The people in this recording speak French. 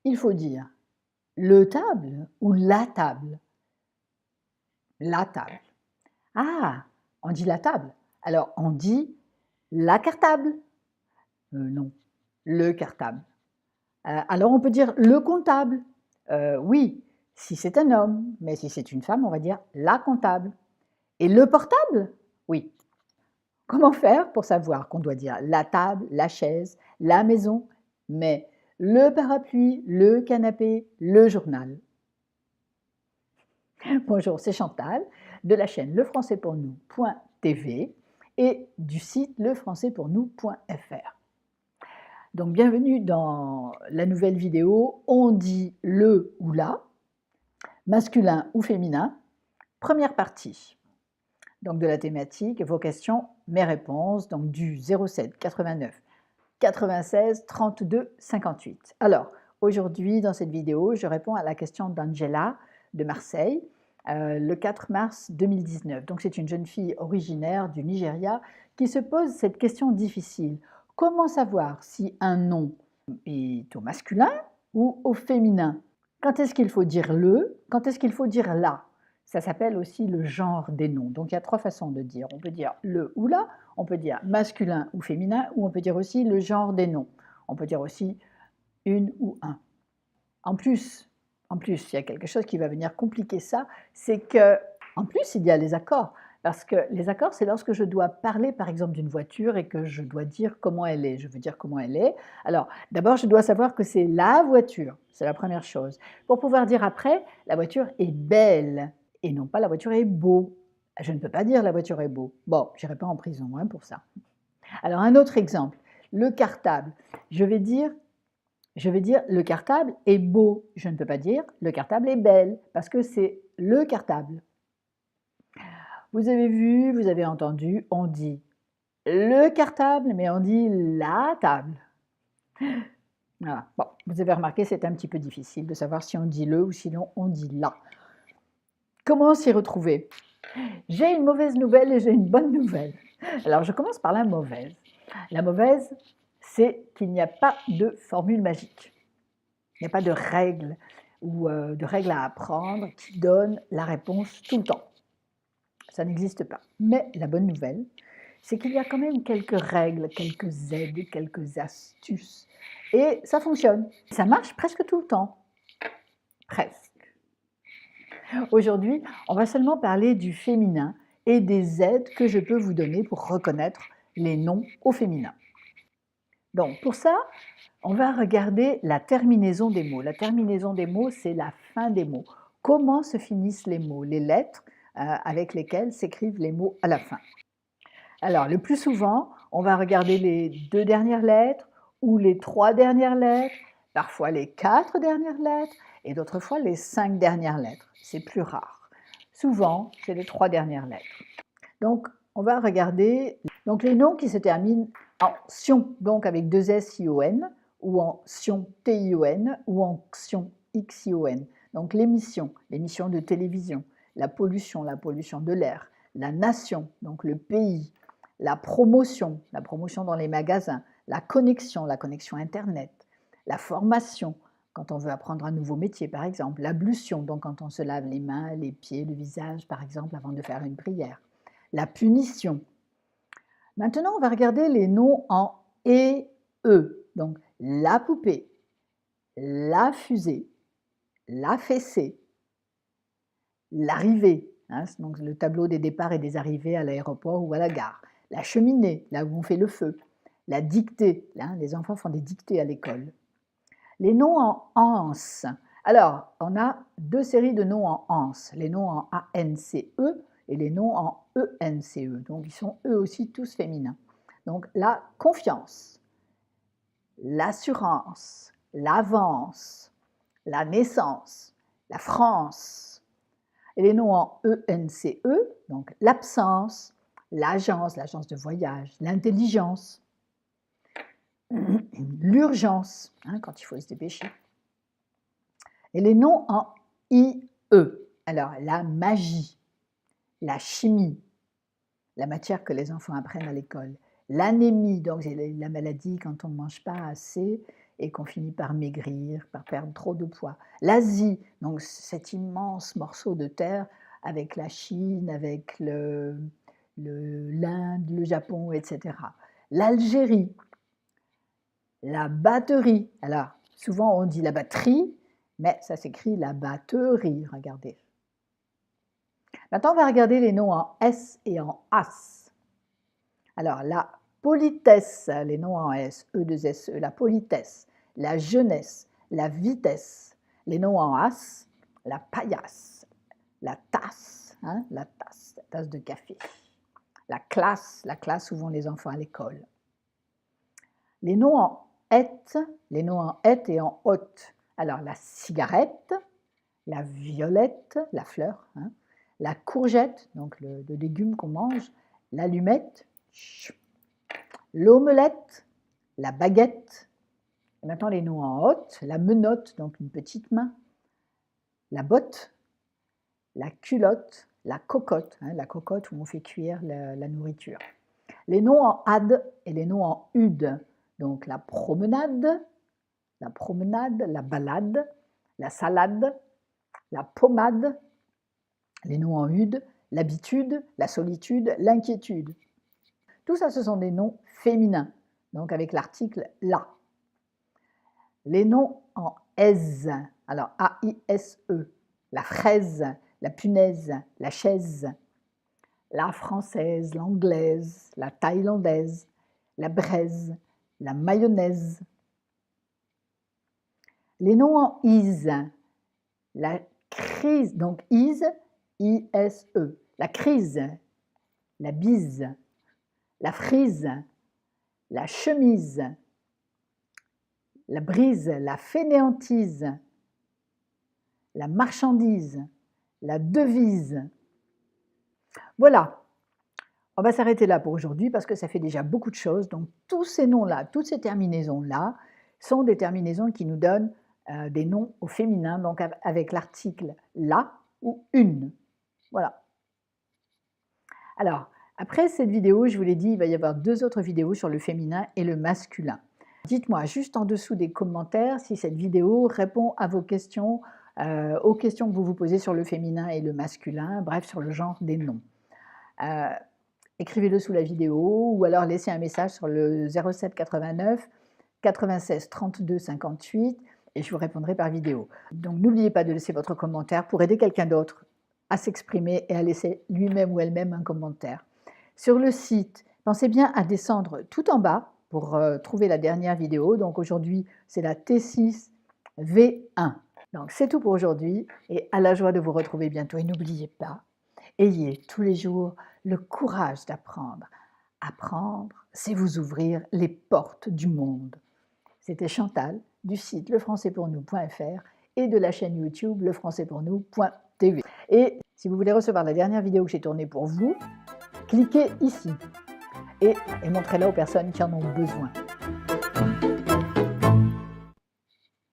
il faut dire le table ou la table? La table. Ah, on dit la table. Alors, on dit la cartable. Non, le cartable. Alors, on peut dire le comptable. Oui, si c'est un homme, mais si c'est une femme, on va dire la comptable. Et le portable? Oui. Comment faire pour savoir qu'on doit dire la table, la chaise, la maison, mais le parapluie, le canapé, le journal? Bonjour, c'est Chantal de la chaîne lefrançaispournous.tv et du site lefrançaispournous.fr. Donc bienvenue dans la nouvelle vidéo. On dit le ou la, masculin ou féminin. Première partie donc de la thématique, vos questions, mes réponses, donc du 07 89 96 32 58. Alors aujourd'hui dans cette vidéo, je réponds à la question d'Angela de Marseille. Le 4 mars 2019. Donc c'est une jeune fille originaire du Nigeria qui se pose cette question difficile. Comment savoir si un nom est au masculin ou au féminin? Quand est-ce qu'il faut dire le? Quand est-ce qu'il faut dire la? Ça s'appelle aussi le genre des noms. Donc il y a trois façons de dire. On peut dire le ou la, on peut dire masculin ou féminin, ou on peut dire aussi le genre des noms. On peut dire aussi une ou un. En plus, il y a quelque chose qui va venir compliquer ça, c'est que, en plus, il y a les accords. Parce que les accords, c'est lorsque je dois parler, par exemple, d'une voiture et que je dois dire comment elle est. Je veux dire comment elle est. Alors, d'abord, je dois savoir que c'est la voiture. C'est la première chose. Pour pouvoir dire après, la voiture est belle et non pas la voiture est beau. Je ne peux pas dire la voiture est beau. Bon, je n'irai pas en prison pour ça. Alors, un autre exemple, le cartable. Je vais dire le cartable est beau. Je ne peux pas dire le cartable est belle parce que c'est le cartable. Vous avez vu, vous avez entendu, on dit le cartable, mais on dit la table. Voilà. Bon, vous avez remarqué, c'est un petit peu difficile de savoir si on dit le ou sinon on dit la. Comment s'y retrouver? J'ai une mauvaise nouvelle et j'ai une bonne nouvelle. Alors, je commence par la mauvaise. La mauvaise, c'est qu'il n'y a pas de formule magique. Il n'y a pas de règle ou de règle à apprendre qui donne la réponse tout le temps. Ça n'existe pas. Mais la bonne nouvelle, c'est qu'il y a quand même quelques règles, quelques aides, quelques astuces. Et ça fonctionne. Ça marche presque tout le temps. Presque. Aujourd'hui, on va seulement parler du féminin et des aides que je peux vous donner pour reconnaître les noms au féminin. Donc, pour ça, on va regarder la terminaison des mots. La terminaison des mots, c'est la fin des mots. Comment se finissent les mots, les lettres avec lesquelles s'écrivent les mots à la fin. Alors, le plus souvent, on va regarder les 2 dernières lettres ou les 3 dernières lettres, parfois les 4 dernières lettres et d'autres fois les 5 dernières lettres. C'est plus rare. Souvent, c'est les 3 dernières lettres. Donc, on va regarder donc, les noms qui se terminent en tion, donc avec 2 S-I-O-N, ou en tion T-I-O-N, ou en xion X-I-O-N. Donc, l'émission de télévision, la pollution de l'air, la nation, donc le pays, la promotion dans les magasins, la connexion Internet, la formation, quand on veut apprendre un nouveau métier, par exemple, l'ablution, donc quand on se lave les mains, les pieds, le visage, par exemple, avant de faire une prière, la punition. Maintenant, on va regarder les noms en et e. Donc, la poupée, la fusée, la fessée, l'arrivée, donc le tableau des départs et des arrivées à l'aéroport ou à la gare, la cheminée, là où on fait le feu, la dictée, là, les enfants font des dictées à l'école. Les noms en anse. Alors, on a 2 séries de noms en anse, les noms en A-N-C-E et les noms en E-N-C-E. Donc, ils sont eux aussi tous féminins. Donc, la confiance, l'assurance, l'avance, la naissance, la France. Et les noms en E-N-C-E, donc l'absence, l'agence de voyage, l'intelligence, l'urgence, quand il faut se dépêcher. Et les noms en IE, alors la magie, la chimie, la matière que les enfants apprennent à l'école, l'anémie, donc c'est la maladie quand on ne mange pas assez et qu'on finit par maigrir, par perdre trop de poids. L'Asie, donc cet immense morceau de terre avec la Chine, avec l'Inde, le Japon, etc. L'Algérie, la batterie. Alors, souvent on dit la batterie, mais ça s'écrit la batterie, regardez. Maintenant, on va regarder les noms en S et en AS. Alors, la politesse, les noms en S, E2SE, la politesse, la jeunesse, la vitesse. Les noms en AS, la paillasse, la tasse, la tasse de café. La classe où vont les enfants à l'école. Les noms en et et en hôte. Alors, la cigarette, la violette, la fleur, la courgette, donc le légume qu'on mange, l'allumette, l'omelette, la baguette. Et maintenant, les noms en hôte, la menotte, donc une petite main, la botte, la culotte, la cocotte où on fait cuire la nourriture. Les noms en ad et les noms en ude, donc la promenade, la balade, la salade, la pommade, les noms en ude, l'habitude, la solitude, l'inquiétude. Tout ça, ce sont des noms féminins, donc avec l'article la. Les noms en aise, alors A-I-S-E, la fraise, la punaise, la chaise, la française, l'anglaise, la thaïlandaise, la braise, la mayonnaise. Les noms en ise, la crise, donc ise, I-S-E, la crise, la bise, la frise, la chemise, la brise, la fainéantise, la marchandise, la devise. Voilà, on va s'arrêter là pour aujourd'hui parce que ça fait déjà beaucoup de choses. Donc tous ces noms-là, toutes ces terminaisons-là sont des terminaisons qui nous donnent des noms au féminin, donc avec l'article la ou une. Voilà. Alors, après cette vidéo, je vous l'ai dit, il va y avoir 2 autres vidéos sur le féminin et le masculin. Dites-moi juste en dessous des commentaires si cette vidéo répond à vos questions, aux questions que vous vous posez sur le féminin et le masculin, bref, sur le genre des noms. Écrivez-le sous la vidéo ou alors laissez un message sur le 07 89 96 32 58 et je vous répondrai par vidéo. Donc n'oubliez pas de laisser votre commentaire pour aider quelqu'un d'autre à s'exprimer et à laisser lui-même ou elle-même un commentaire. Sur le site, pensez bien à descendre tout en bas pour trouver la dernière vidéo. Donc aujourd'hui, c'est la T6 V1. Donc c'est tout pour aujourd'hui et à la joie de vous retrouver bientôt. Et n'oubliez pas, ayez tous les jours le courage d'apprendre. Apprendre, c'est vous ouvrir les portes du monde. C'était Chantal du site lefrançaispournous.fr et de la chaîne YouTube lefrançaispournous.tv. Et si vous voulez recevoir la dernière vidéo que j'ai tournée pour vous, cliquez ici et montrez-la aux personnes qui en ont besoin.